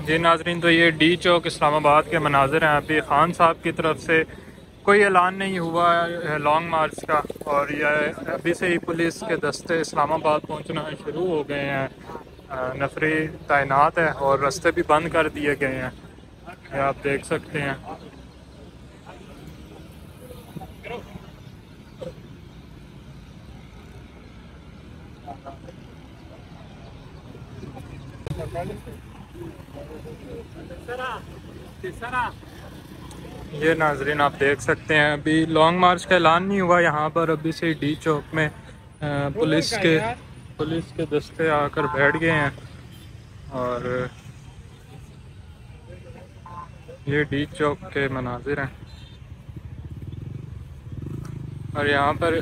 जी नाजरीन, तो ये डी चौक इस्लामाबाद के मनाजिर हैं। अभी खान साहब की तरफ से कोई ऐलान नहीं हुआ है लॉन्ग मार्च का, और यह अभी से ही पुलिस के दस्ते इस्लामाबाद पहुंचना शुरू हो गए हैं। नफरी तैनात है और रास्ते भी बंद कर दिए गए हैं, ये आप देख सकते हैं। ये नाजरीन आप देख सकते हैं, अभी लॉन्ग मार्च का ऐलान नहीं हुआ यहाँ पर। अभी से डी चौक में पुलिस के दस्ते आकर बैठ गए हैं, और ये डी चौक के मनाजिर हैं। और यहाँ पर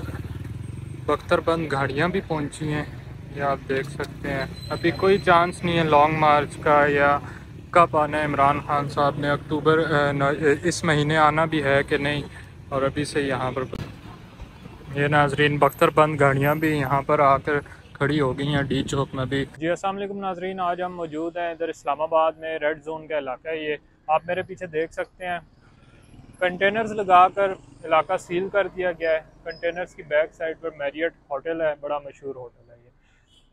बख्तरबंद गाड़ियाँ भी पहुँची हैं, ये आप देख सकते हैं। अभी कोई चांस नहीं है लॉन्ग मार्च का, या कब आना है इमरान खान साहब ने, इस महीने आना भी है कि नहीं। और अभी से यहाँ पर ये नाजरीन बख्तरबंद गाड़ियाँ भी यहाँ पर आकर खड़ी हो गई हैं डी चौक में भी। जी अस्सलाम वालेकुम नाजरीन, आज हम मौजूद हैं इधर इस्लामाबाद में, रेड जोन का इलाका है ये। आप मेरे पीछे देख सकते हैं, कंटेनर्स लगाकर इलाका सील कर दिया गया है। कंटेनर्स की बैक साइड पर मैरियट होटल है, बड़ा मशहूर होटल है ये।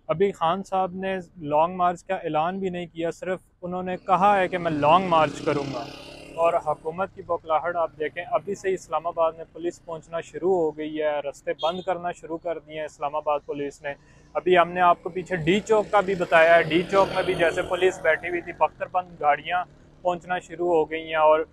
अभी खान साहब ने लॉन्ग मार्च का ऐलान भी नहीं किया, सिर्फ उन्होंने कहा है कि मैं लॉन्ग मार्च करूँगा। और हुकूमत की बौखलाहट आप देखें, अभी से इस्लामाबाद में पुलिस पहुंचना शुरू हो गई है, रास्ते बंद करना शुरू कर दिए हैं इस्लामाबाद पुलिस ने। अभी हमने आपको पीछे डी चौक का भी बताया है, डी चौक में भी जैसे पुलिस बैठी हुई थी, बख्तरबंद गाड़ियाँ पहुंचना शुरू हो गई हैं। और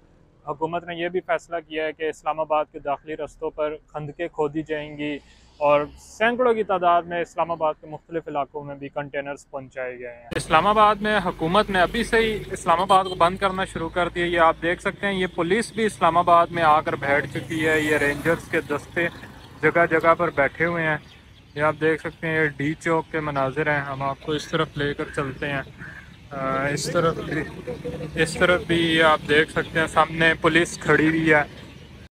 हुकूमत ने यह भी फैसला किया है कि इस्लामाबाद के दाखिली रस्तों पर खंदकें खोदी जाएंगी, और सैकड़ों की तादाद में इस्लामाबाद के मुख्तलिफ इलाकों में भी कंटेनर्स पहुंचाए गए हैं। इस्लामाबाद में हुकूमत ने अभी से ही इस्लामाबाद को बंद करना शुरू कर दिया। ये आप देख सकते हैं, ये पुलिस भी इस्लामाबाद में आकर बैठ चुकी है। ये रेंजर्स के दस्ते जगह जगह पर बैठे हुए हैं, ये आप देख सकते हैं। ये डी चौक के मनाजिर हैं, हम आपको इस तरफ लेकर चलते हैं। इस तरफ भी आप देख सकते हैं, सामने पुलिस खड़ी हुई है।